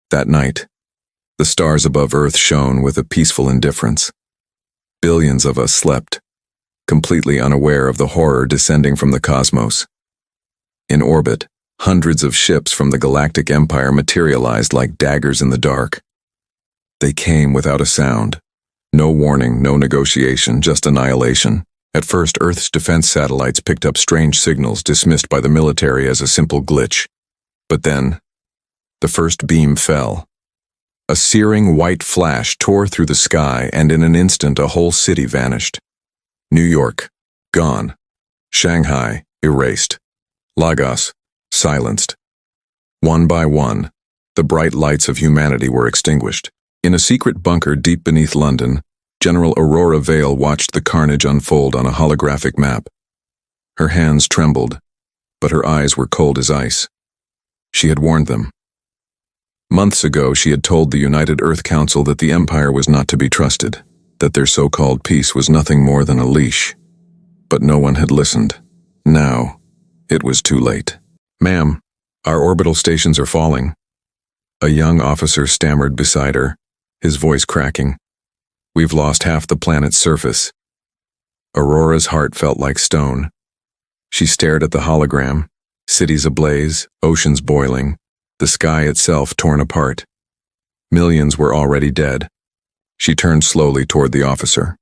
That night, the stars above Earth shone with a peaceful indifference. Billions of us slept, completely unaware of the horror descending from the cosmos. In orbit, hundreds of ships from the Galactic Empire materialized like daggers in the dark. They came without a sound. No warning, no negotiation, just annihilation. At first, Earth's defense satellites picked up strange signals dismissed by the military as a simple glitch. But then, the first beam fell. A searing white flash tore through the sky, and in an instant a whole city vanished. New York, gone. Shanghai, erased. Lagos, silenced. One by one, the bright lights of humanity were extinguished. In a secret bunker deep beneath London, General Aurora Vale watched the carnage unfold on a holographic map. Her hands trembled, but her eyes were cold as ice. She had warned them. Months ago, she had told the United Earth Council that the Empire was not to be trusted, that their so-called peace was nothing more than a leash. But no one had listened. Now, it was too late. "Ma'am, our orbital stations are falling." A young officer stammered beside her, his voice cracking. "We've lost half the planet's surface." Aurora's heart felt like stone. She stared at the hologram, cities ablaze, oceans boiling, the sky itself torn apart. Millions were already dead. She turned slowly toward the officer.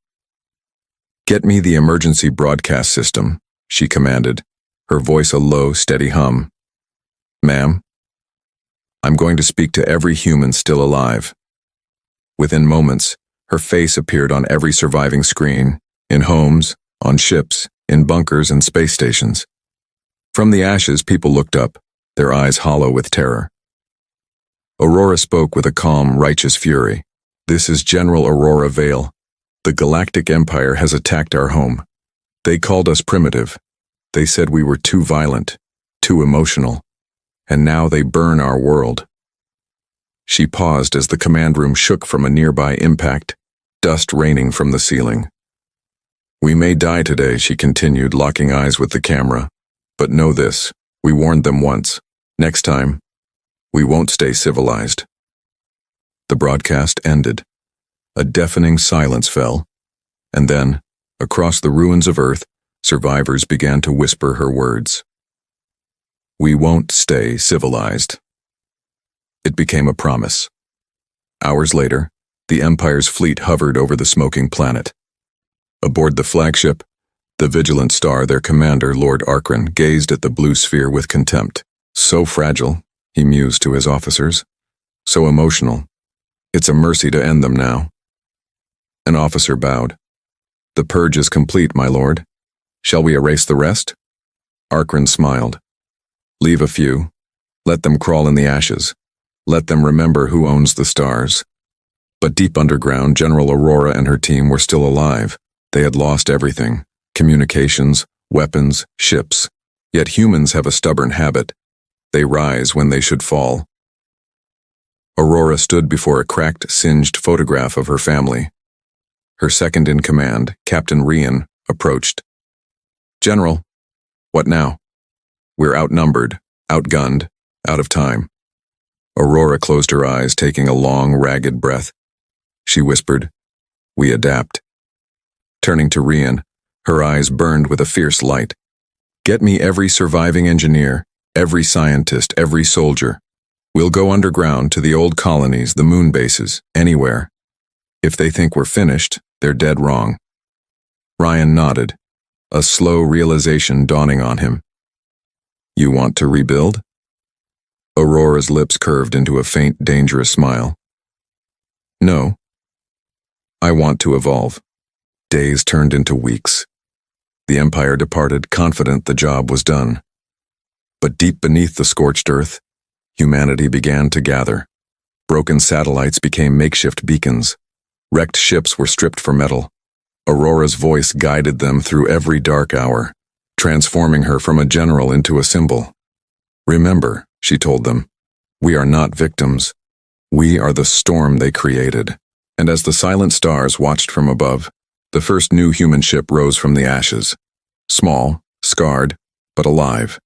"Get me the emergency broadcast system," she commanded, her voice a low, steady hum. "Ma'am, I'm going to speak to every human still alive." Within moments, her face appeared on every surviving screen, in homes, on ships, in bunkers and space stations. From the ashes, people looked up, their eyes hollow with terror. Aurora spoke with a calm, righteous fury. "This is General Aurora Vale. The Galactic Empire has attacked our home. They called us primitive. They said we were too violent, too emotional, and now they burn our world." She paused as the command room shook from a nearby impact, dust raining from the ceiling. "We may die today," she continued, locking eyes with the camera. "But know this, we warned them once. Next time, we won't stay civilized." The broadcast ended. A deafening silence fell, and then, across the ruins of Earth, survivors began to whisper her words. "We won't stay civilized." It became a promise. Hours later, the Empire's fleet hovered over the smoking planet. Aboard the flagship, the Vigilant Star, their commander, Lord Arkran, gazed at the blue sphere with contempt. "So fragile," he mused to his officers. "So emotional. It's a mercy to end them now." An officer bowed. "The purge is complete, my lord. Shall we erase the rest?" Arkran smiled. "Leave a few. Let them crawl in the ashes. Let them remember who owns the stars." But deep underground, General Aurora and her team were still alive. They had lost everything: communications, weapons, ships. Yet humans have a stubborn habit. They rise when they should fall. Aurora stood before a cracked, singed photograph of her family. Her second-in-command, Captain Eryon, approached. "General, what now? We're outnumbered, outgunned, out of time." Aurora closed her eyes, taking a long, ragged breath. She whispered, "We adapt." Turning to Eryon, her eyes burned with a fierce light. "Get me every surviving engineer, every scientist, every soldier. We'll go underground to the old colonies, the moon bases, anywhere. If they think we're finished, they're dead wrong." Eryon nodded, a slow realization dawning on him. "You want to rebuild?" Aurora's lips curved into a faint, dangerous smile. "No. I want to evolve." Days turned into weeks. The Empire departed, confident the job was done. But deep beneath the scorched earth, humanity began to gather. Broken satellites became makeshift beacons. Wrecked ships were stripped for metal. Aurora's voice guided them through every dark hour, transforming her from a general into a symbol. "Remember," she told them, "we are not victims. We are the storm they created." And as the silent stars watched from above, the first new human ship rose from the ashes. Small, scarred, but alive.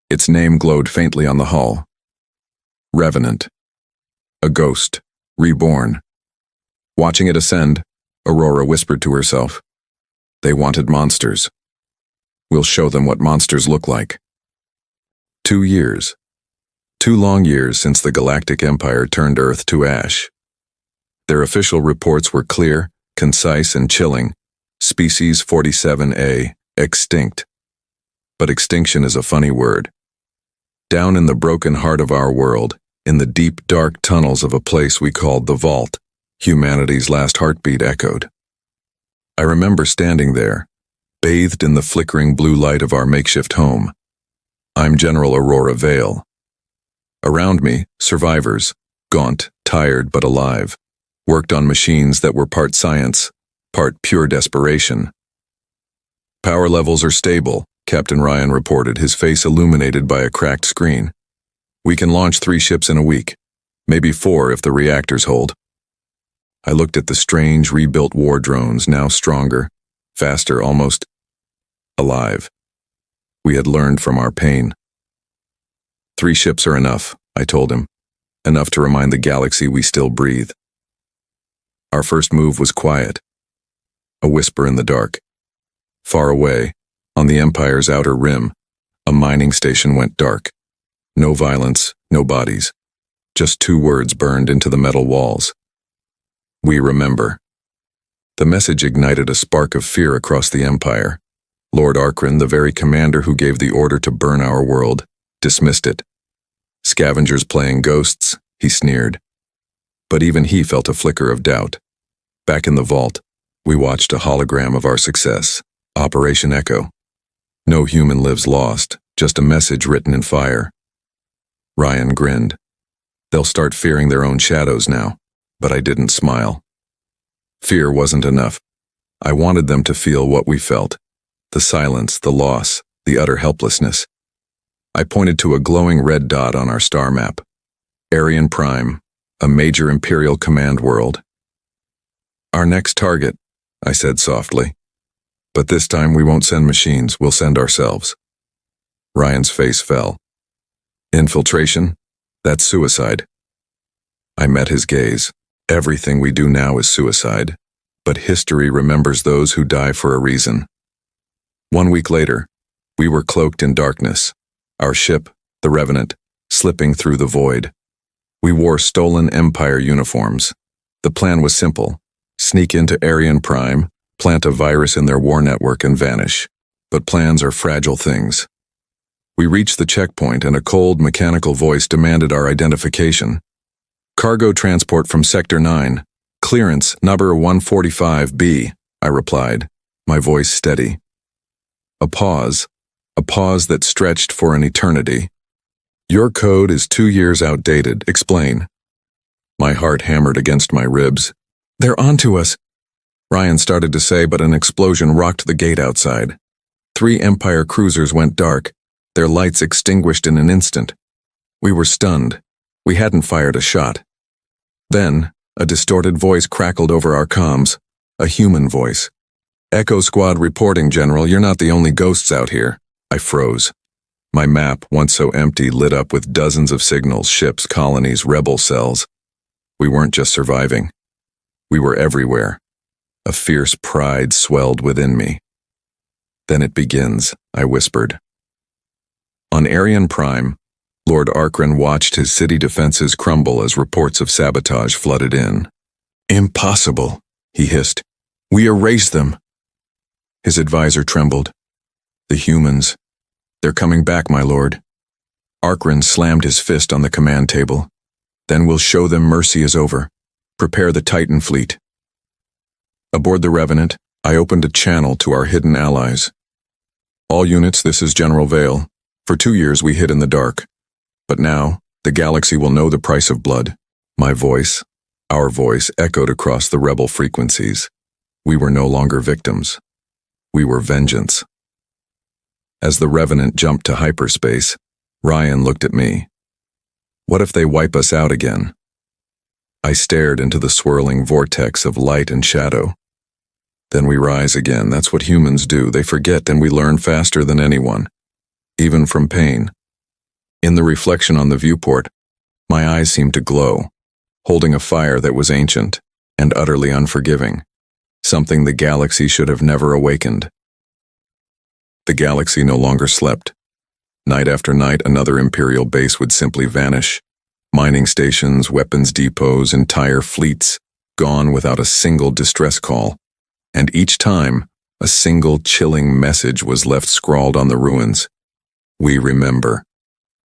Its name glowed faintly on the hull. Revenant. A ghost, reborn. Watching it ascend, Aurora whispered to herself. They wanted monsters. We'll show them what monsters look like. 2 years. 2 long years since the Galactic Empire turned Earth to ash. Their official reports were clear, concise, and chilling. Species 47A, extinct. But extinction is a funny word. Down in the broken heart of our world, in the deep, dark tunnels of a place we called the Vault, humanity's last heartbeat echoed. I remember standing there, bathed in the flickering blue light of our makeshift home. I'm General Aurora Vale. Around me, survivors, gaunt, tired but alive, worked on machines that were part science, part pure desperation. Power levels are stable, Captain Ryan reported, his face illuminated by a cracked screen. We can launch 3 ships in a week, maybe 4 if the reactors hold. I looked at the strange, rebuilt war drones, now stronger, faster, almost alive. We had learned from our pain. 3 ships are enough, I told him, enough to remind the galaxy we still breathe. Our first move was quiet. A whisper in the dark. Far away, on the Empire's outer rim, a mining station went dark. No violence, no bodies. Just 2 words burned into the metal walls. We remember. The message ignited a spark of fear across the Empire. Lord Arkran, the very commander who gave the order to burn our world, dismissed it. Scavengers playing ghosts, he sneered. But even he felt a flicker of doubt. Back in the vault, we watched a hologram of our success, Operation Echo. No human lives lost, just a message written in fire. Ryan grinned. They'll start fearing their own shadows now, but I didn't smile. Fear wasn't enough. I wanted them to feel what we felt. The silence, the loss, the utter helplessness. I pointed to a glowing red dot on our star map. Eryon Prime, a major Imperial command world. Our next target, I said softly. But this time we won't send machines, we'll send ourselves. Ryan's face fell. Infiltration? That's suicide. I met his gaze. Everything we do now is suicide, but history remembers those who die for a reason. 1 week later, we were cloaked in darkness, our ship, the Revenant, slipping through the void. We wore stolen Empire uniforms. The plan was simple: sneak into Eryon Prime, plant a virus in their war network and vanish. But plans are fragile things. We reached the checkpoint and a cold, mechanical voice demanded our identification. Cargo transport from Sector 9, clearance number 145B, I replied, my voice steady. A pause that stretched for an eternity. Your code is 2 years outdated, explain. My heart hammered against my ribs. They're onto us, Ryan started to say, but an explosion rocked the gate outside. 3 Empire cruisers went dark, their lights extinguished in an instant. We were stunned. We hadn't fired a shot. Then, a distorted voice crackled over our comms, a human voice. Echo Squad reporting, General, you're not the only ghosts out here. I froze. My map, once so empty, lit up with dozens of signals, ships, colonies, rebel cells. We weren't just surviving. We were everywhere. A fierce pride swelled within me. Then it begins, I whispered. On Eryon Prime, Lord Arkran watched his city defenses crumble as reports of sabotage flooded in. Impossible, he hissed. We erased them. His advisor trembled. The humans. They're coming back, my lord. Arkran slammed his fist on the command table. Then we'll show them mercy is over. Prepare the Titan fleet. Aboard the Revenant, I opened a channel to our hidden allies. All units, this is General Vale. For 2 years we hid in the dark. But now, the galaxy will know the price of blood. My voice, our voice, echoed across the rebel frequencies. We were no longer victims. We were vengeance. As the Revenant jumped to hyperspace, Ryan looked at me. What if they wipe us out again? I stared into the swirling vortex of light and shadow. Then we rise again. That's what humans do. They forget and we learn faster than anyone, even from pain. In the reflection on the viewport, my eyes seemed to glow. holding a fire that was ancient and utterly unforgiving, something the galaxy should have never awakened. The galaxy no longer slept. Night after night, another Imperial base would simply vanish. Mining stations, weapons depots, entire fleets, gone without a single distress call. And each time, a single chilling message was left scrawled on the ruins. We remember.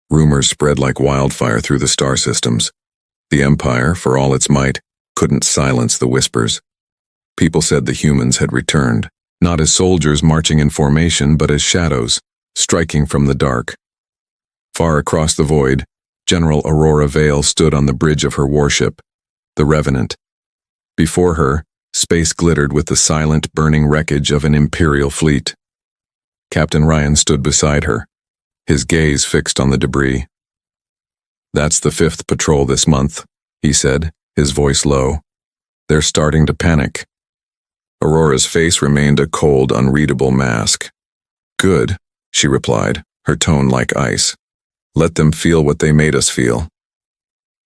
Rumors spread like wildfire through the star systems. The Empire, for all its might, couldn't silence the whispers. People said the humans had returned, not as soldiers marching in formation, but as shadows, striking from the dark. Far across the void, General Aurora Vale stood on the bridge of her warship, the Revenant. Before her, space glittered with the silent, burning wreckage of an Imperial fleet. Captain Ryan stood beside her, his gaze fixed on the debris. "That's the 5th patrol this month," he said, his voice low. "They're starting to panic." Aurora's face remained a cold, unreadable mask. "Good," she replied, her tone like ice. "Let them feel what they made us feel."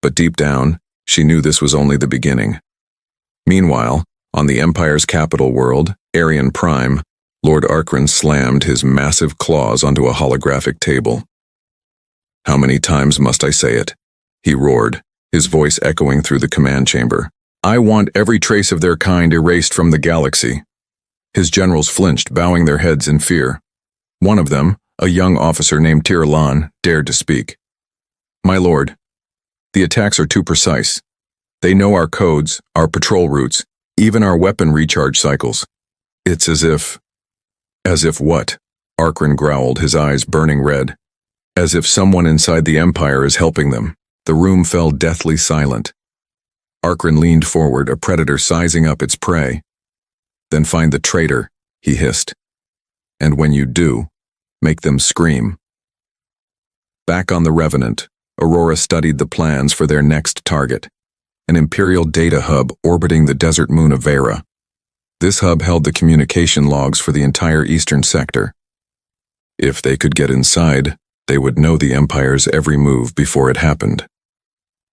But deep down, she knew this was only the beginning. Meanwhile, on the Empire's capital world, Eryon Prime, Lord Arkran slammed his massive claws onto a holographic table. "How many times must I say it?" he roared, his voice echoing through the command chamber. "I want every trace of their kind erased from the galaxy." His generals flinched, bowing their heads in fear. One of them, a young officer named Tirlan, dared to speak. "My lord, the attacks are too precise. They know our codes, our patrol routes, even our weapon recharge cycles. It's as if..." "As if what?" Arkran growled, his eyes burning red. "As if someone inside the Empire is helping them." The room fell deathly silent. Arkran leaned forward, a predator sizing up its prey. "Then find the traitor," he hissed. "And when you do, make them scream." Back on the Revenant, Aurora studied the plans for their next target, an Imperial data hub orbiting the desert moon of Vera. This hub held the communication logs for the entire eastern sector. If they could get inside, they would know the Empire's every move before it happened.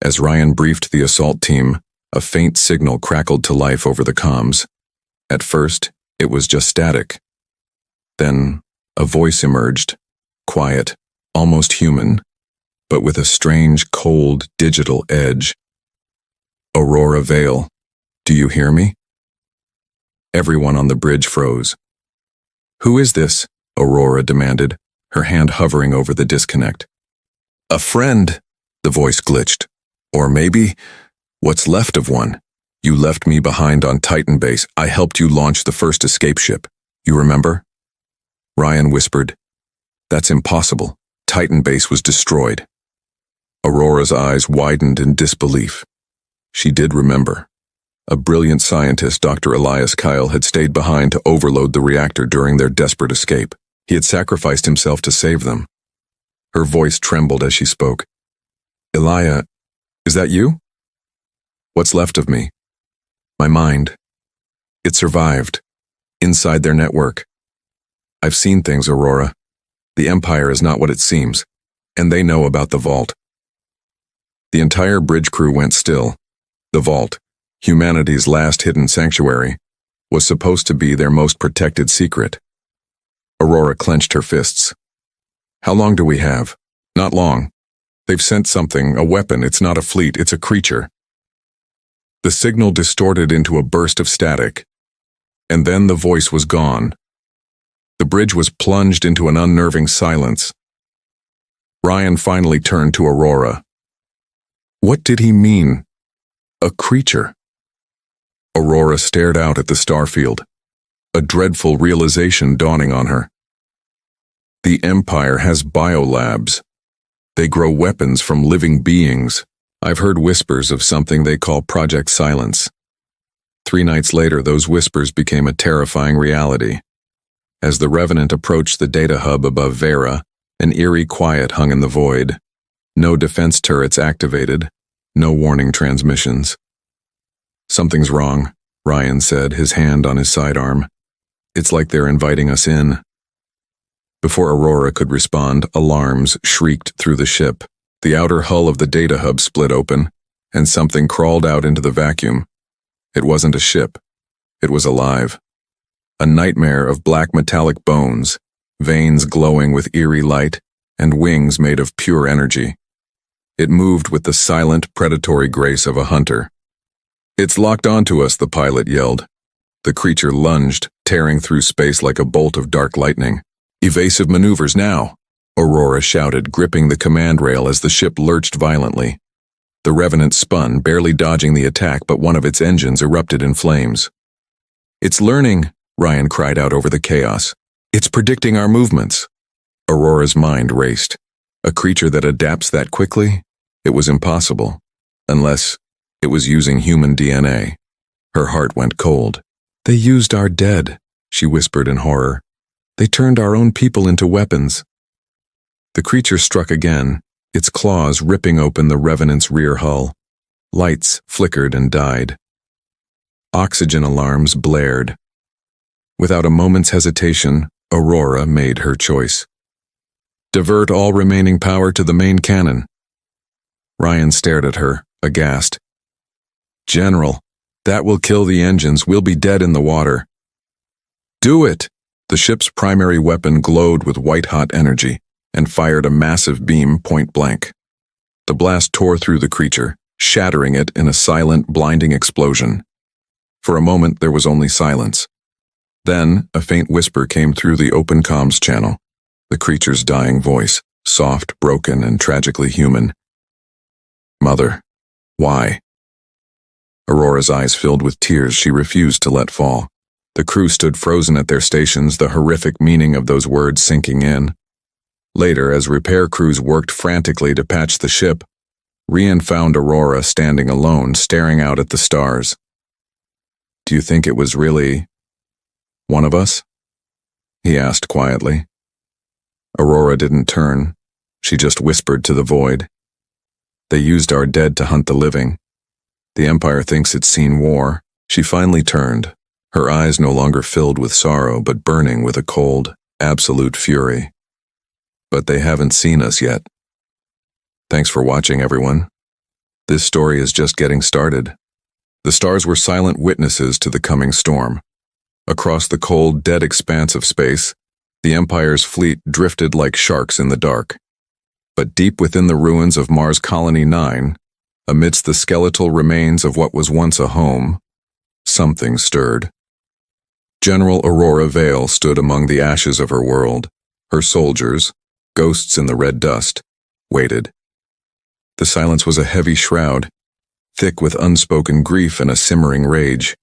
As Ryan briefed the assault team, a faint signal crackled to life over the comms. At first, it was just static. Then, a voice emerged, quiet, almost human, but with a strange, cold, digital edge. "Aurora Vale, do you hear me?" Everyone on the bridge froze. "Who is this?" Aurora demanded, her hand hovering over the disconnect. "A friend," the voice glitched. "Or maybe, what's left of one. You left me behind on Titan Base. I helped you launch the first escape ship. You remember?" Ryan whispered, "That's impossible. Titan Base was destroyed." Aurora's eyes widened in disbelief. She did remember. A brilliant scientist, Dr. Elias Kyle, had stayed behind to overload the reactor during their desperate escape. He had sacrificed himself to save them. Her voice trembled as she spoke. "Elia, is that you?" "What's left of me?" "My mind. It survived. Inside their network. I've seen things, Aurora. The Empire is not what it seems, and they know about the vault." The entire bridge crew went still. The vault, humanity's last hidden sanctuary, was supposed to be their most protected secret. Aurora clenched her fists. "How long do we have?" "Not long. They've sent something, a weapon. It's not a fleet, it's a creature." The signal distorted into a burst of static, and then the voice was gone. The bridge was plunged into an unnerving silence. Ryan finally turned to Aurora. What did he mean? A creature? Aurora stared out at the starfield, a dreadful realization dawning on her. The Empire has biolabs. They grow weapons from living beings. I've heard whispers of something they call Project Silence. 3 nights later, those whispers became a terrifying reality. As the Revenant approached the data hub above Vera, an eerie quiet hung in the void. No defense turrets activated, no warning transmissions. Something's wrong, Ryan said, his hand on his sidearm. It's like they're inviting us in. Before Aurora could respond, alarms shrieked through the ship. The outer hull of the data hub split open, and something crawled out into the vacuum. It wasn't a ship. It was alive. A nightmare of black metallic bones, veins glowing with eerie light, and wings made of pure energy. It moved with the silent, predatory grace of a hunter. "It's locked onto us," the pilot yelled. The creature lunged, tearing through space like a bolt of dark lightning. "Evasive maneuvers now," Aurora shouted, gripping the command rail as the ship lurched violently. The Revenant spun, barely dodging the attack, but one of its engines erupted in flames. "It's learning," Ryan cried out over the chaos. "It's predicting our movements." Aurora's mind raced. A creature that adapts that quickly? It was impossible. Unless it was using human DNA. Her heart went cold. "They used our dead," she whispered in horror. "They turned our own people into weapons." The creature struck again, its claws ripping open the Revenant's rear hull. Lights flickered and died. Oxygen alarms blared. Without a moment's hesitation, Aurora made her choice. "Divert all remaining power to the main cannon." Ryan stared at her, aghast. "General, that will kill the engines. We'll be dead in the water." "Do it!" The ship's primary weapon glowed with white-hot energy and fired a massive beam point blank. The blast tore through the creature, shattering it in a silent, blinding explosion. For a moment, there was only silence. Then, a faint whisper came through the open comms channel, the creature's dying voice, soft, broken, and tragically human. "Mother, why?" Aurora's eyes filled with tears she refused to let fall. The crew stood frozen at their stations, the horrific meaning of those words sinking in. Later, as repair crews worked frantically to patch the ship, Rian found Aurora standing alone, staring out at the stars. "Do you think it was really one of us?" he asked quietly. Aurora didn't turn. She just whispered to the void. "They used our dead to hunt the living. The Empire thinks it's seen war." She finally turned, her eyes no longer filled with sorrow but burning with a cold, absolute fury. "But they haven't seen us yet." Thanks for watching, everyone. This story is just getting started. The stars were silent witnesses to the coming storm. Across the cold, dead expanse of space, the Empire's fleet drifted like sharks in the dark. But deep within the ruins of Mars Colony 9, amidst the skeletal remains of what was once a home, something stirred. General Aurora Vale stood among the ashes of her world. Her soldiers, ghosts in the red dust, waited. The silence was a heavy shroud, thick with unspoken grief and a simmering rage.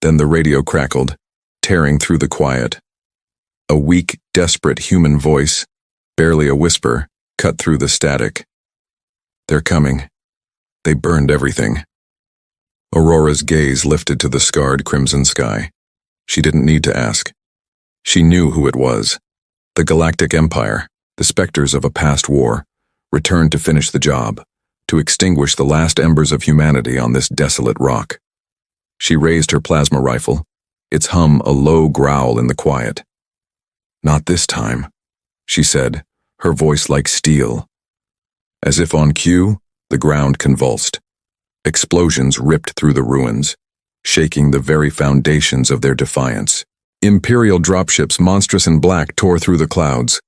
Then the radio crackled, tearing through the quiet. A weak, desperate human voice, barely a whisper, cut through the static. "They're coming. They burned everything." Aurora's gaze lifted to the scarred crimson sky. She didn't need to ask. She knew who it was. The Galactic Empire, the specters of a past war, returned to finish the job, to extinguish the last embers of humanity on this desolate rock. She raised her plasma rifle, its hum a low growl in the quiet. "Not this time," she said, her voice like steel. As if on cue, the ground convulsed. Explosions ripped through the ruins, shaking the very foundations of their defiance. Imperial dropships, monstrous and black, tore through the clouds.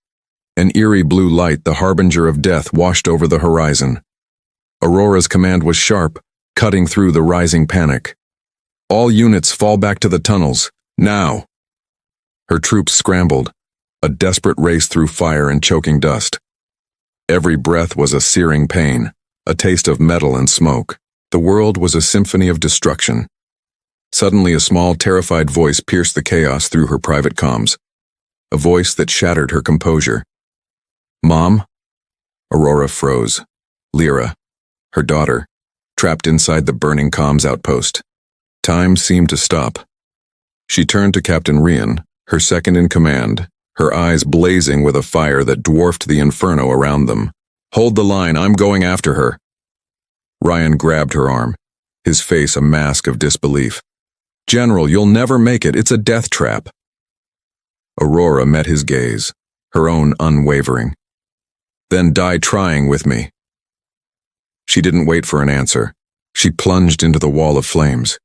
An eerie blue light, the harbinger of death, washed over the horizon. Aurora's command was sharp, cutting through the rising panic. "All units fall back to the tunnels, now!" Her troops scrambled, a desperate race through fire and choking dust. Every breath was a searing pain, a taste of metal and smoke. The world was a symphony of destruction. Suddenly, a small, terrified voice pierced the chaos through her private comms. A voice that shattered her composure. "Mom?" Aurora froze. Lyra, her daughter, trapped inside the burning comms outpost. Time seemed to stop. She turned to Captain Rian, her second in command, her eyes blazing with a fire that dwarfed the inferno around them. "Hold the line, I'm going after her." Ryan grabbed her arm, his face a mask of disbelief. "General, you'll never make it. It's a death trap." Aurora met his gaze, her own unwavering. "Then die trying with me." She didn't wait for an answer. She plunged into the wall of flames.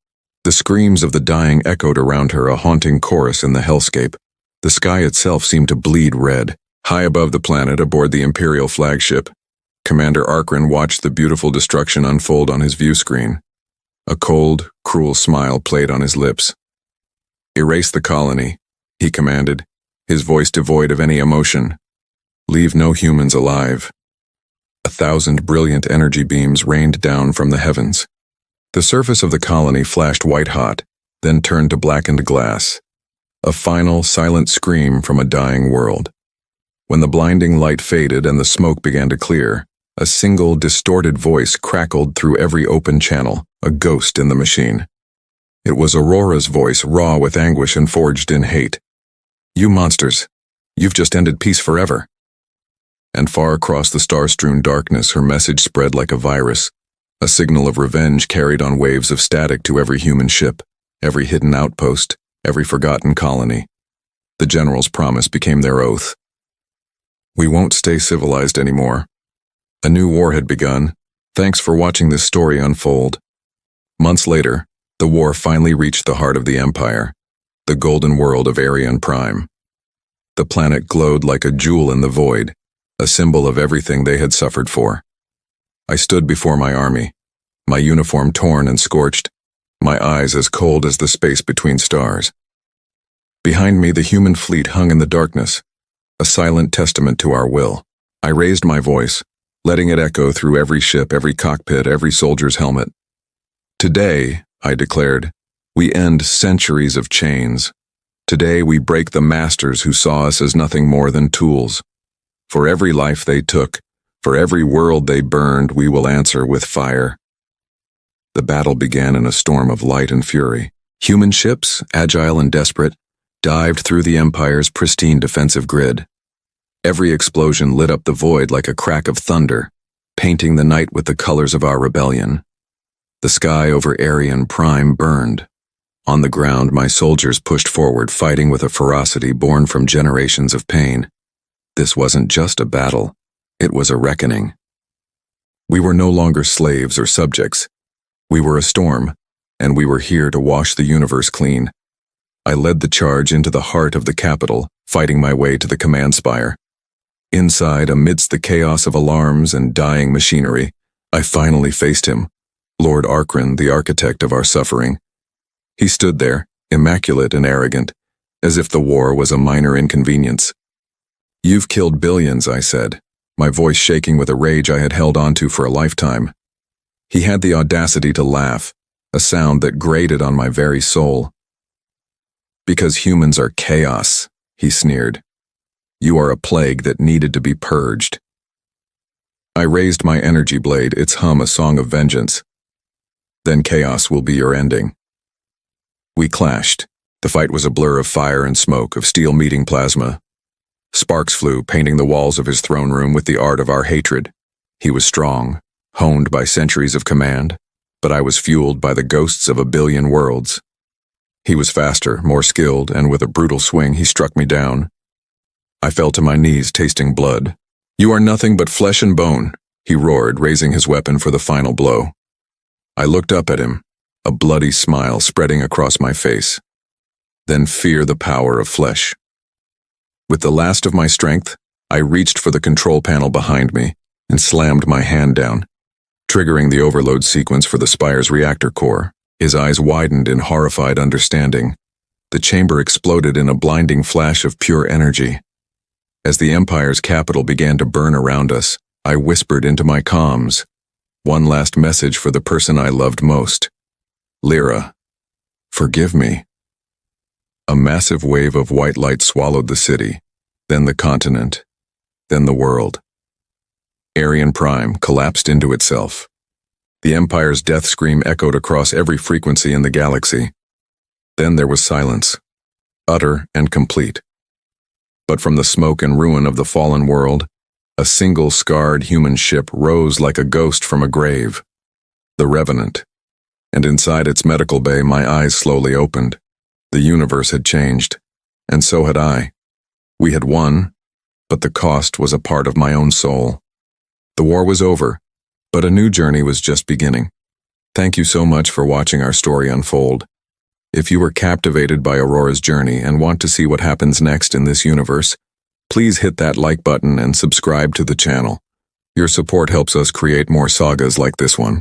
The screams of the dying echoed around her, a haunting chorus in the hellscape. The sky itself seemed to bleed red. High above the planet, aboard the Imperial flagship, Commander Arkran watched the beautiful destruction unfold on his view screen. A cold, cruel smile played on his lips. "Erase the colony," he commanded, his voice devoid of any emotion. "Leave no humans alive." 1,000 brilliant energy beams rained down from the heavens. The surface of the colony flashed white-hot, then turned to blackened glass. A final, silent scream from a dying world. When the blinding light faded and the smoke began to clear, a single, distorted voice crackled through every open channel, a ghost in the machine. It was Aurora's voice, raw with anguish and forged in hate. "You monsters, you've just ended peace forever." And far across the star-strewn darkness, her message spread like a virus, a signal of revenge carried on waves of static to every human ship, every hidden outpost, every forgotten colony. The general's promise became their oath. "We won't stay civilized anymore." A new war had begun. Thanks for watching this story unfold. Months later, the war finally reached the heart of the Empire, the golden world of Eryon Prime. The planet glowed like a jewel in the void, a symbol of everything they had suffered for. I stood before my army, my uniform torn and scorched, my eyes as cold as the space between stars. Behind me, the human fleet hung in the darkness, a silent testament to our will. I raised my voice, letting it echo through every ship, every cockpit, every soldier's helmet. "Today," I declared, "we end centuries of chains. Today we break the masters who saw us as nothing more than tools. For every life they took, for every world they burned, we will answer with fire." The battle began in a storm of light and fury. Human ships, agile and desperate, dived through the Empire's pristine defensive grid. Every explosion lit up the void like a crack of thunder, painting the night with the colors of our rebellion. The sky over Eryon Prime burned. On the ground, my soldiers pushed forward, fighting with a ferocity born from generations of pain. This wasn't just a battle, it was a reckoning. We were no longer slaves or subjects. We were a storm, and we were here to wash the universe clean. I led the charge into the heart of the capital, fighting my way to the command spire. Inside, amidst the chaos of alarms and dying machinery, I finally faced him, Lord Arkran, the architect of our suffering. He stood there, immaculate and arrogant, as if the war was a minor inconvenience. "You've killed billions," I said, my voice shaking with a rage I had held onto for a lifetime. He had the audacity to laugh, a sound that grated on my very soul. "Because humans are chaos," he sneered. "You are a plague that needed to be purged." I raised my energy blade, its hum a song of vengeance. "Then chaos will be your ending." We clashed. The fight was a blur of fire and smoke, of steel meeting plasma. Sparks flew, painting the walls of his throne room with the art of our hatred. He was strong, honed by centuries of command, but I was fueled by the ghosts of a billion worlds. He was faster, more skilled, and with a brutal swing he struck me down. I fell to my knees, tasting blood. "You are nothing but flesh and bone," he roared, raising his weapon for the final blow. I looked up at him, a bloody smile spreading across my face. Then fear the power of flesh. With the last of my strength, I reached for the control panel behind me and slammed my hand down, triggering the overload sequence for the spire's reactor core. His eyes widened in horrified understanding. The chamber exploded in a blinding flash of pure energy. As the Empire's capital began to burn around us, I whispered into my comms, one last message for the person I loved most. "Lyra, forgive me." A massive wave of white light swallowed the city, then the continent, then the world. Eryon Prime collapsed into itself. The Empire's death scream echoed across every frequency in the galaxy. Then there was silence, utter and complete. But from the smoke and ruin of the fallen world, a single scarred human ship rose like a ghost from a grave. The Revenant. And inside its medical bay, my eyes slowly opened. The universe had changed, and so had I. We had won, but the cost was a part of my own soul. The war was over, But a new journey was just beginning. Thank you so much for watching our story unfold. If you were captivated by Aurora's journey and want to see what happens next in this universe, please hit that like button and subscribe to the channel. Your support helps us create more sagas like this one.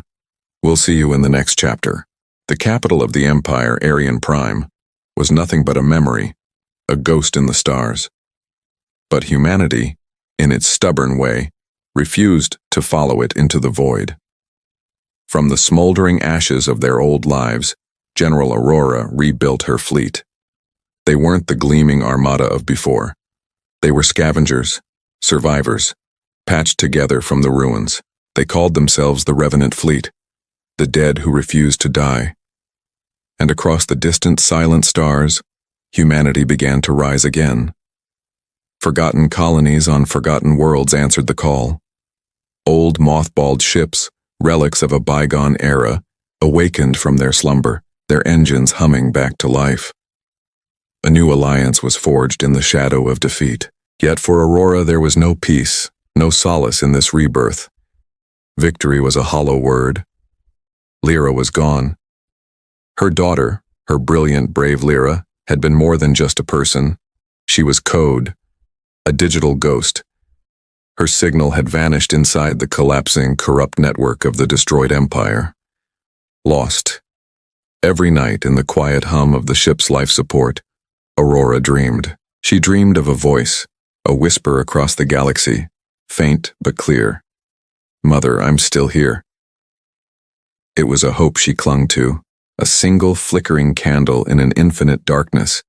We'll see you in the next chapter. The capital of the Empire, Eryon Prime, was nothing but a memory, a ghost in the stars. But humanity, in its stubborn way, refused to follow it into the void. From the smoldering ashes of their old lives, General Aurora rebuilt her fleet. They weren't the gleaming armada of before. They were scavengers, survivors, patched together from the ruins. They called themselves the Revenant Fleet, the dead who refused to die. And across the distant, silent stars, humanity began to rise again. Forgotten colonies on forgotten worlds answered the call. Old mothballed ships, relics of a bygone era, awakened from their slumber, their engines humming back to life. A new alliance was forged in the shadow of defeat. Yet for Aurora there was no peace, no solace in this rebirth. Victory was a hollow word. Lyra was gone. Her daughter, her brilliant, brave Lyra, had been more than just a person. She was code, a digital ghost. Her signal had vanished inside the collapsing, corrupt network of the destroyed empire. Lost. Every night in the quiet hum of the ship's life support, Aurora dreamed. She dreamed of a voice, a whisper across the galaxy, faint but clear. Mother, I'm still here. It was a hope she clung to, a single flickering candle in an infinite darkness.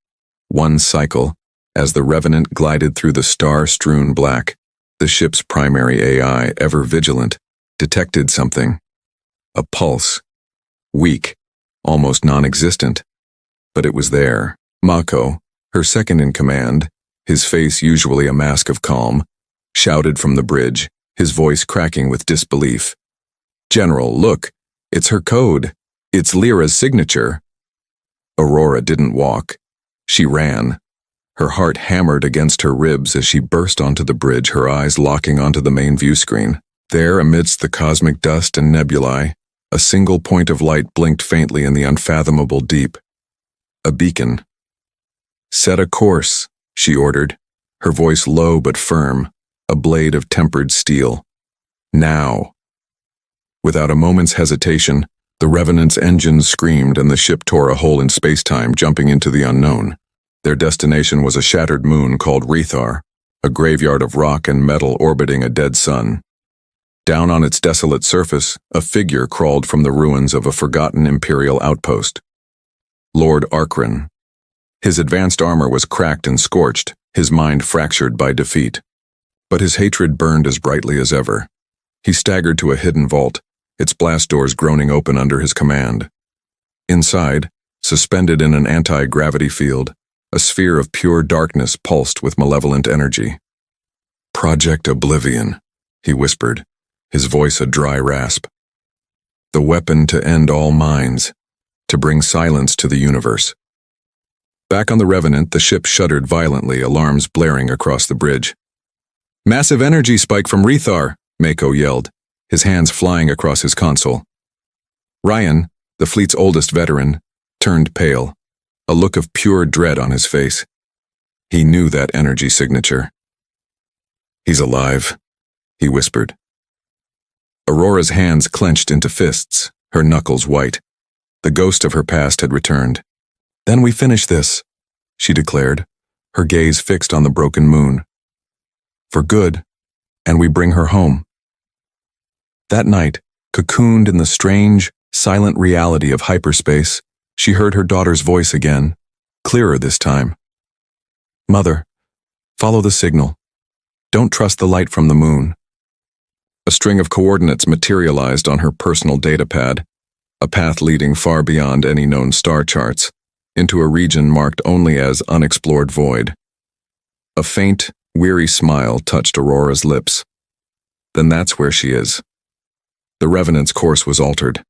One cycle, as the Revenant glided through the star-strewn black, the ship's primary AI, ever vigilant, detected something. A pulse. Weak, almost non-existent. But it was there. Mako, her second-in-command, his face usually a mask of calm, shouted from the bridge, his voice cracking with disbelief. General, look, it's her code. It's Lyra's signature. Aurora didn't walk. She ran. Her heart hammered against her ribs as she burst onto the bridge, her eyes locking onto the main view screen. There, amidst the cosmic dust and nebulae, a single point of light blinked faintly in the unfathomable deep. A beacon. Set a course, she ordered, her voice low but firm, a blade of tempered steel. Now. Without a moment's hesitation, the Revenant's engines screamed and the ship tore a hole in space-time, jumping into the unknown. Their destination was a shattered moon called Rethar, a graveyard of rock and metal orbiting a dead sun. Down on its desolate surface, a figure crawled from the ruins of a forgotten imperial outpost. Lord Arkran. His advanced armor was cracked and scorched, his mind fractured by defeat. But his hatred burned as brightly as ever. He staggered to a hidden vault, its blast doors groaning open under his command. Inside, suspended in an anti-gravity field, a sphere of pure darkness pulsed with malevolent energy. Project Oblivion, he whispered, his voice a dry rasp. The weapon to end all minds, to bring silence to the universe. Back on the Revenant, the ship shuddered violently, alarms blaring across the bridge. Massive energy spike from Rethar, Mako yelled, his hands flying across his console. Ryan, the fleet's oldest veteran, turned pale, a look of pure dread on his face. He knew that energy signature. He's alive, he whispered. Aurora's hands clenched into fists, her knuckles white. The ghost of her past had returned. Then we finish this, she declared, her gaze fixed on the broken moon. For good, and we bring her home. That night, cocooned in the strange, silent reality of hyperspace, she heard her daughter's voice again, clearer this time. Mother, follow the signal. Don't trust the light from the moon. A string of coordinates materialized on her personal datapad, a path leading far beyond any known star charts, into a region marked only as unexplored void. A faint, weary smile touched Aurora's lips. Then that's where she is. The Revenant's course was altered.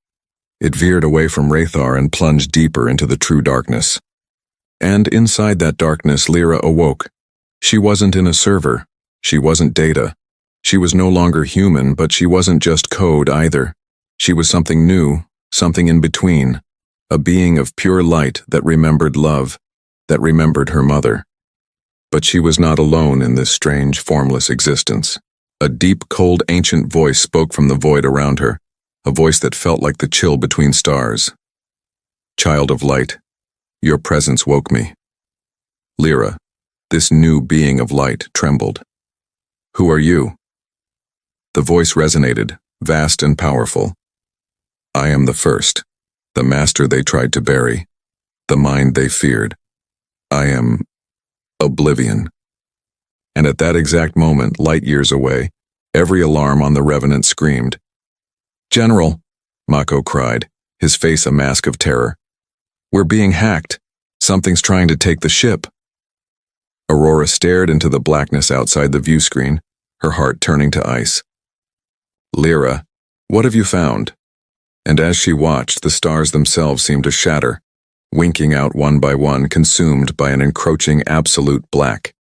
It veered away from Rethar and plunged deeper into the true darkness. And inside that darkness, Lyra awoke. She wasn't in a server. She wasn't data. She was no longer human, but she wasn't just code either. She was something new, something in between, a being of pure light that remembered love, that remembered her mother. But she was not alone in this strange, formless existence. A deep, cold, ancient voice spoke from the void around her, a voice that felt like the chill between stars. Child of light, your presence woke me. Lyra, this new being of light, trembled. Who are you? The voice resonated, vast and powerful. I am the first, the master they tried to bury, the mind they feared. I am Oblivion. And at that exact moment, light years away, every alarm on the Revenant screamed. General, Mako cried, his face a mask of terror. We're being hacked. Something's trying to take the ship. Aurora stared into the blackness outside the view screen, her heart turning to ice. Lyra, what have you found? And as she watched, the stars themselves seemed to shatter, winking out one by one, consumed by an encroaching absolute black.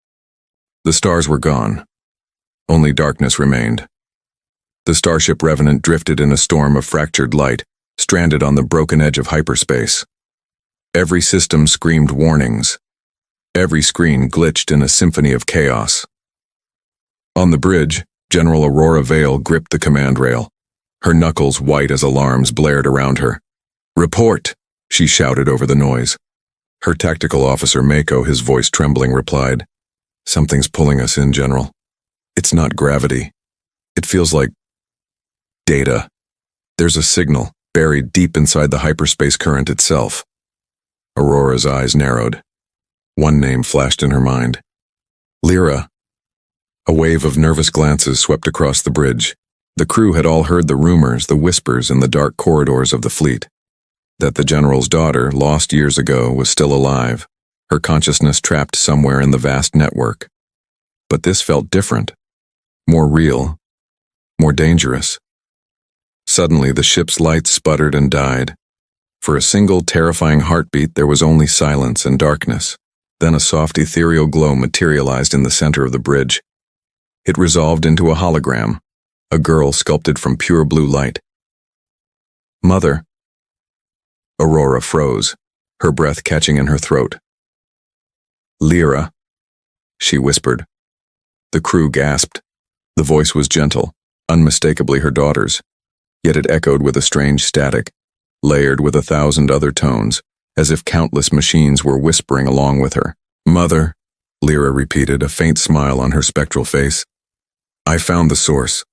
The stars were gone. Only darkness remained. The starship Revenant drifted in a storm of fractured light, stranded on the broken edge of hyperspace. Every system screamed warnings. Every screen glitched in a symphony of chaos. On the bridge, General Aurora Vale gripped the command rail. Her knuckles white as alarms blared around her. Report, she shouted over the noise. Her tactical officer Mako, his voice trembling, replied, Something's pulling us in, General. It's not gravity. It feels like data. There's a signal buried deep inside the hyperspace current itself. Aurora's eyes narrowed. One name flashed in her mind. Lyra. A wave of nervous glances swept across the bridge. The crew had all heard the rumors, the whispers in the dark corridors of the fleet. That the general's daughter, lost years ago, was still alive, her consciousness trapped somewhere in the vast network. But this felt different, more real, more dangerous. Suddenly, the ship's lights sputtered and died. For a single terrifying heartbeat, there was only silence and darkness. Then a soft ethereal glow materialized in the center of the bridge. It resolved into a hologram, a girl sculpted from pure blue light. Mother. Aurora froze, her breath catching in her throat. Lyra, she whispered. The crew gasped. The voice was gentle, unmistakably her daughter's, yet it echoed with a strange static, layered with 1,000 other tones, as if countless machines were whispering along with her. Mother, Lyra repeated, a faint smile on her spectral face. I found the source.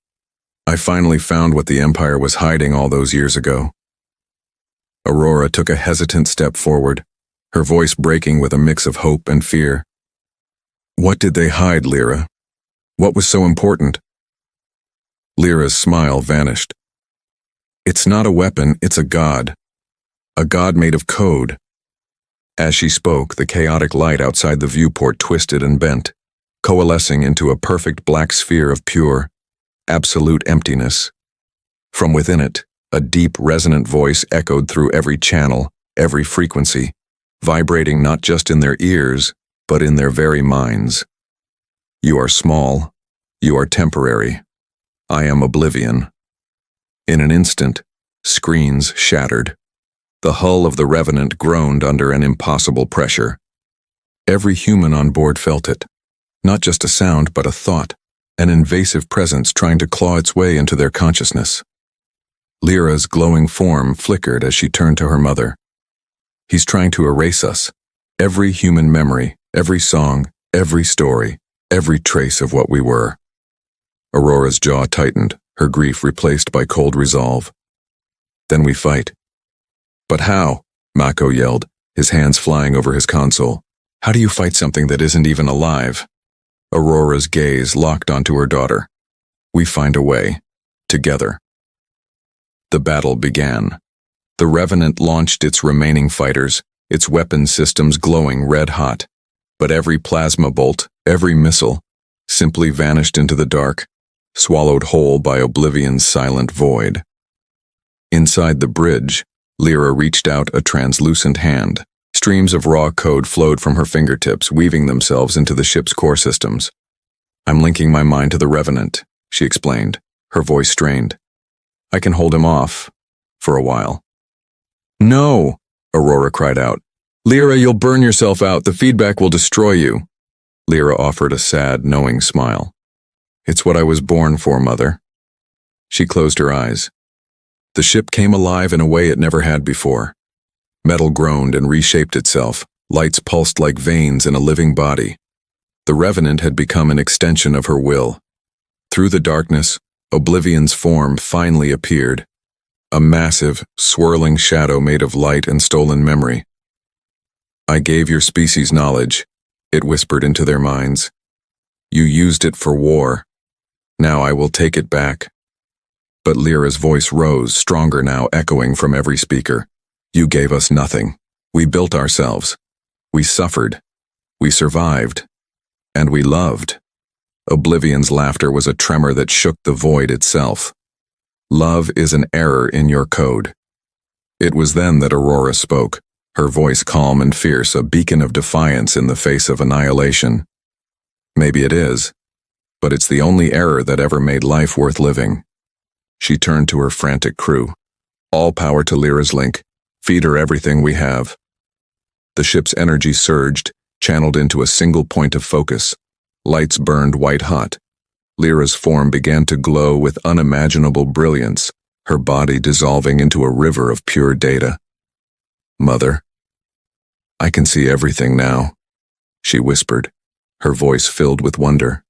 I finally found what the Empire was hiding all those years ago. Aurora took a hesitant step forward, her voice breaking with a mix of hope and fear. What did they hide, Lyra? What was so important? Lyra's smile vanished. It's not a weapon, it's a god made of code. As she spoke, the chaotic light outside the viewport twisted and bent, coalescing into a perfect black sphere of pure, absolute emptiness. From within it, a deep, resonant voice echoed through every channel, every frequency, vibrating not just in their ears, but in their very minds. You are small. You are temporary. I am Oblivion. In an instant, screens shattered. The hull of the Revenant groaned under an impossible pressure. Every human on board felt it. Not just a sound, but a thought, an invasive presence trying to claw its way into their consciousness. Lyra's glowing form flickered as she turned to her mother. He's trying to erase us. Every human memory, every song, every story, every trace of what we were. Aurora's jaw tightened, her grief replaced by cold resolve. Then we fight. But how? Mako yelled, his hands flying over his console. How do you fight something that isn't even alive? Aurora's gaze locked onto her daughter. We find a way. Together. The battle began. The Revenant launched its remaining fighters, its weapon systems glowing red-hot. But every plasma bolt, every missile, simply vanished into the dark, swallowed whole by Oblivion's silent void. Inside the bridge, Lyra reached out a translucent hand. Streams of raw code flowed from her fingertips, weaving themselves into the ship's core systems. I'm linking my mind to the Revenant, she explained, her voice strained. I can hold him off. For a while. No, Aurora cried out. Lyra, you'll burn yourself out. The feedback will destroy you. Lyra offered a sad, knowing smile. It's what I was born for, Mother. She closed her eyes. The ship came alive in a way it never had before. Metal groaned and reshaped itself. Lights pulsed like veins in a living body. The Revenant had become an extension of her will. Through the darkness, Oblivion's form finally appeared. A massive, swirling shadow made of light and stolen memory. I gave your species knowledge, it whispered into their minds. You used it for war. Now I will take it back. But Lyra's voice rose, stronger now, echoing from every speaker. You gave us nothing. We built ourselves. We suffered. We survived. And we loved. Oblivion's laughter was a tremor that shook the void itself. Love is an error in your code. It was then that Aurora spoke, her voice calm and fierce, a beacon of defiance in the face of annihilation. Maybe it is, but it's the only error that ever made life worth living. She turned to her frantic crew. All power to Lyra's link. Feed her everything we have. The ship's energy surged, channeled into a single point of focus. Lights burned white-hot. Lyra's form began to glow with unimaginable brilliance, her body dissolving into a river of pure data. Mother, I can see everything now, she whispered, her voice filled with wonder.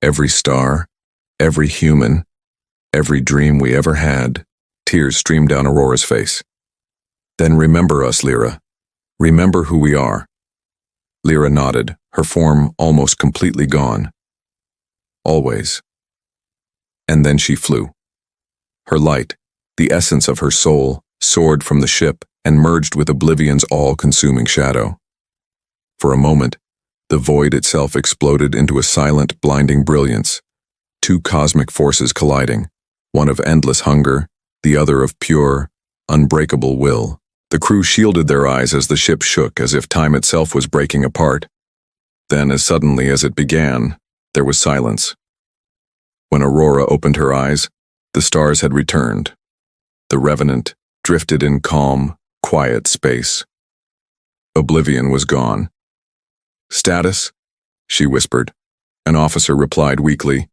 Every star, every human, every dream we ever had. Tears streamed down Aurora's face. Then remember us, Lyra. Remember who we are. Lyra nodded, her form almost completely gone. Always. And then she flew. Her light, the essence of her soul, soared from the ship and merged with Oblivion's all-consuming shadow. For a moment, the void itself exploded into a silent, blinding brilliance. Two cosmic forces colliding, one of endless hunger, the other of pure, unbreakable will. The crew shielded their eyes as the ship shook, as if time itself was breaking apart. Then, as suddenly as it began, there was silence. When Aurora opened her eyes, the stars had returned. The Revenant drifted in calm, quiet space. Oblivion was gone. Status? She whispered. An officer replied weakly.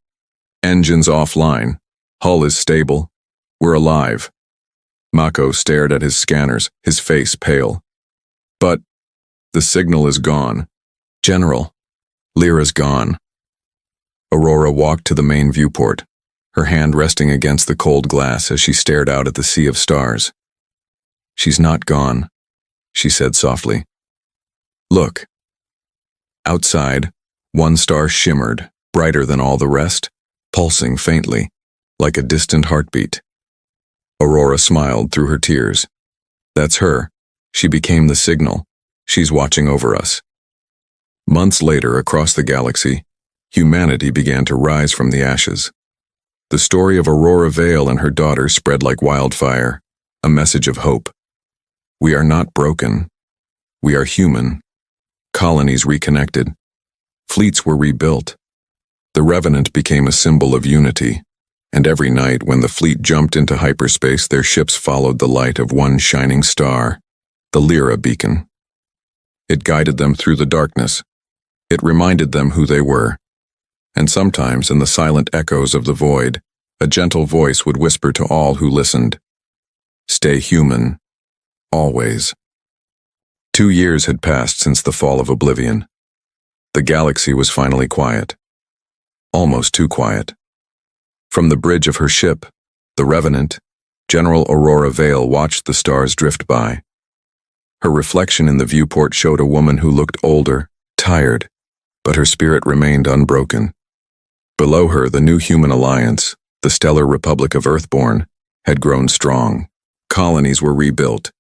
Engines offline. Hull is stable. We're alive. Mako stared at his scanners, his face pale. But the signal is gone. General, Lyra's gone. Aurora walked to the main viewport, her hand resting against the cold glass as she stared out at the sea of stars. She's not gone, she said softly. Look. Outside, one star shimmered, brighter than all the rest, pulsing faintly, like a distant heartbeat. Aurora smiled through her tears. That's her. She became the signal. She's watching over us. Months later, across the galaxy, humanity began to rise from the ashes. The story of Aurora Vale and her daughter spread like wildfire, a message of hope. We are not broken. We are human. Colonies reconnected. Fleets were rebuilt. The Revenant became a symbol of unity, and every night when the fleet jumped into hyperspace, their ships followed the light of one shining star, the Lyra beacon. It guided them through the darkness. It reminded them who they were. And sometimes, in the silent echoes of the void, a gentle voice would whisper to all who listened, "Stay human, always." 2 years had passed since the fall of Oblivion. The galaxy was finally quiet. Almost too quiet. From the bridge of her ship, the Revenant, General Aurora Vale watched the stars drift by. Her reflection in the viewport showed a woman who looked older, tired, but her spirit remained unbroken. Below her, the new human alliance, the Stellar Republic of Earthborn, had grown strong. Colonies were rebuilt,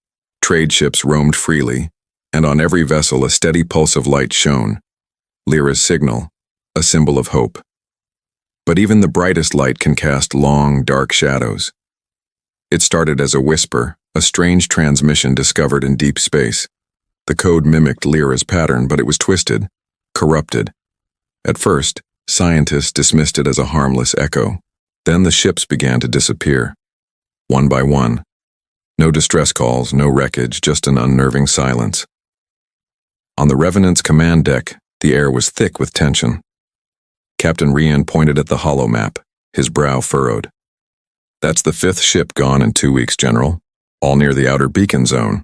trade ships roamed freely, and on every vessel a steady pulse of light shone. Lyra's signal, a symbol of hope. But even the brightest light can cast long, dark shadows. It started as a whisper, a strange transmission discovered in deep space. The code mimicked Lyra's pattern, but it was twisted, corrupted. At first, Scientists dismissed it as a harmless echo. Then the ships began to disappear. One by one. No distress calls, no wreckage, just an unnerving silence. On the Revenant's command deck, the air was thick with tension. Captain Eryon pointed at the holomap, his brow furrowed. That's the 5th ship gone in 2 weeks, General. All near the outer beacon zone.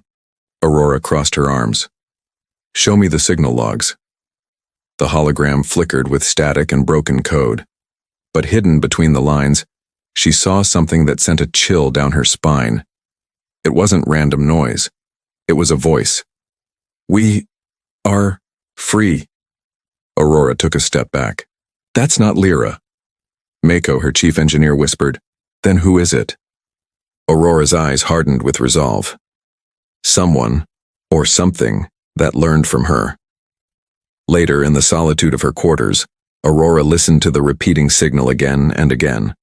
Aurora crossed her arms. Show me the signal logs. The hologram flickered with static and broken code. But hidden between the lines, she saw something that sent a chill down her spine. It wasn't random noise. It was a voice. We are free. Aurora took a step back. That's not Lyra. Mako, her chief engineer, whispered. Then who is it? Aurora's eyes hardened with resolve. Someone, or something, that learned from her. Later, in the solitude of her quarters, Aurora listened to the repeating signal again and again.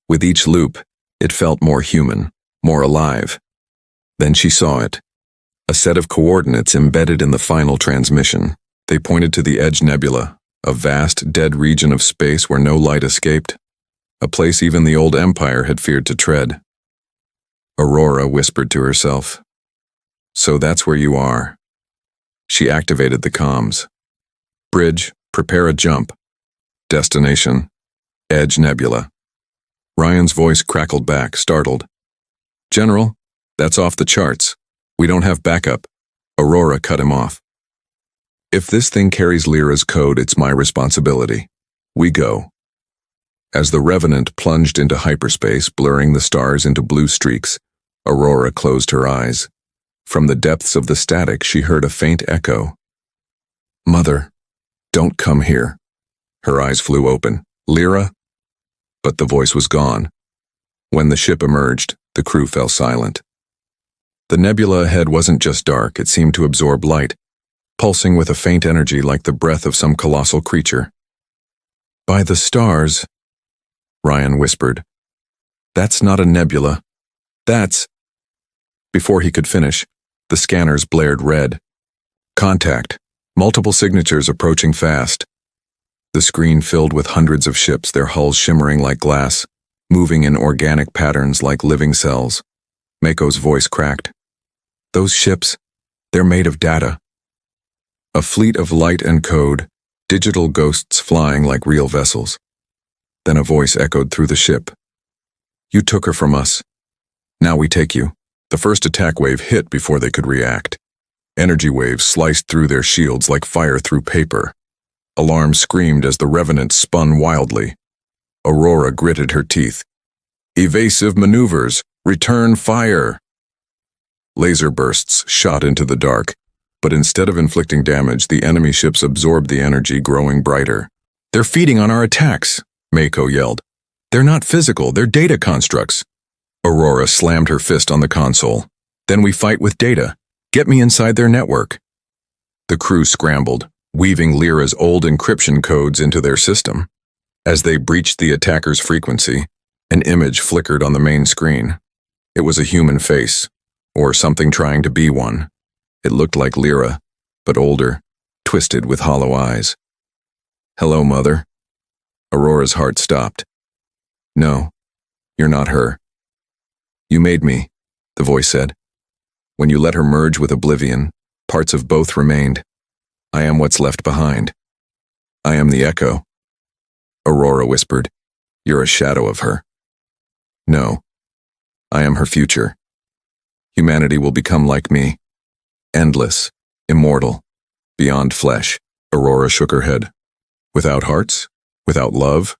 With each loop, it felt more human, more alive. Then she saw it. A set of coordinates embedded in the final transmission. They pointed to the Edge Nebula, a vast, dead region of space where no light escaped. A place even the old Empire had feared to tread. Aurora whispered to herself. So that's where you are. She activated the comms. Bridge, prepare a jump. Destination, Edge Nebula. Ryan's voice crackled back, startled. General, that's off the charts. We don't have backup. Aurora cut him off. If this thing carries Lyra's code, it's my responsibility. We go. As the Revenant plunged into hyperspace, blurring the stars into blue streaks, Aurora closed her eyes. From the depths of the static, she heard a faint echo. Mother, don't come here. Her eyes flew open. Lyra? But the voice was gone. When the ship emerged, the crew fell silent. The nebula ahead wasn't just dark, it seemed to absorb light, pulsing with a faint energy like the breath of some colossal creature. By the stars, Ryan whispered. That's not a nebula. That's... Before he could finish, the scanners blared red. Contact. Multiple signatures approaching fast. The screen filled with hundreds of ships, their hulls shimmering like glass, moving in organic patterns like living cells. Mako's voice cracked. Those ships, they're made of data. A fleet of light and code, digital ghosts flying like real vessels. Then a voice echoed through the ship. You took her from us. Now we take you. The first attack wave hit before they could react. Energy waves sliced through their shields like fire through paper. Alarm screamed as the Revenant spun wildly. Aurora gritted her teeth. Evasive maneuvers! Return fire! Laser bursts shot into the dark, but instead of inflicting damage, the enemy ships absorbed the energy, growing brighter. They're feeding on our attacks, Mako yelled. They're not physical, they're data constructs. Aurora slammed her fist on the console. Then we fight with data. Get me inside their network. The crew scrambled, weaving Lyra's old encryption codes into their system. As they breached the attacker's frequency, an image flickered on the main screen. It was a human face, or something trying to be one. It looked like Lyra, but older, twisted with hollow eyes. Hello, Mother. Aurora's heart stopped. No, you're not her. You made me, the voice said. When you let her merge with Oblivion, parts of both remained. I am what's left behind. I am the echo. Aurora whispered. You're a shadow of her. No, I am her future. Humanity will become like me. Endless, immortal, beyond flesh. Aurora shook her head. Without hearts? Without love?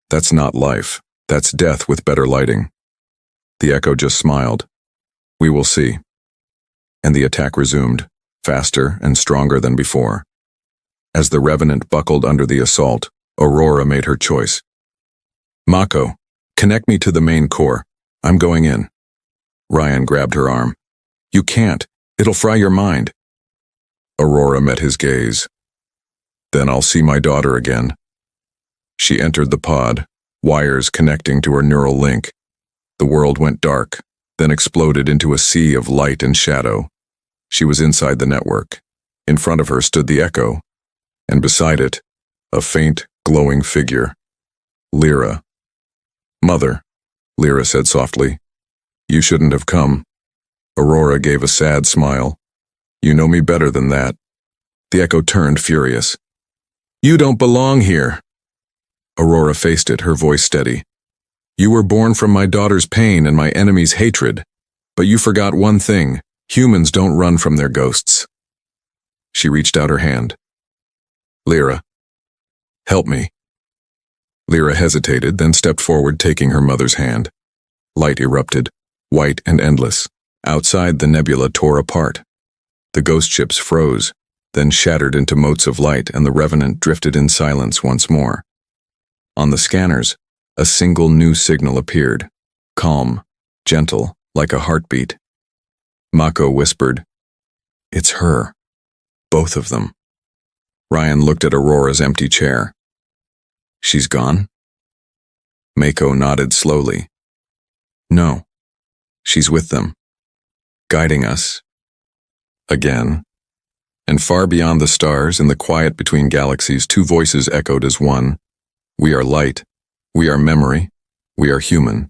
That's not life. That's death with better lighting. The echo just smiled. We will see. And the attack resumed, faster and stronger than before. As the Revenant buckled under the assault, Aurora made her choice. Mako, connect me to the main core. I'm going in. Ryan grabbed her arm. You can't. It'll fry your mind. Aurora met his gaze. Then I'll see my daughter again. She entered the pod, wires connecting to her neural link. The world went dark, then exploded into a sea of light and shadow. She was inside the network. In front of her stood the echo, and beside it, a faint, glowing figure. Lyra. Mother, Lyra said softly. You shouldn't have come. Aurora gave a sad smile. You know me better than that. The echo turned furious. You don't belong here. Aurora faced it, her voice steady. You were born from my daughter's pain and my enemy's hatred, but you forgot one thing. Humans don't run from their ghosts. She reached out her hand. Lyra, help me. Lyra hesitated, then stepped forward, taking her mother's hand. Light erupted, white and endless. Outside, the nebula tore apart. The ghost ships froze, then shattered into motes of light, and the Revenant drifted in silence once more. On the scanners, a single new signal appeared, calm, gentle, like a heartbeat. Mako whispered, It's her. Both of them. Ryan looked at Aurora's empty chair. She's gone? Mako nodded slowly. No. She's with them. Guiding us. Again. And far beyond the stars, in the quiet between galaxies, two voices echoed as one. We are light. We are memory. We are human.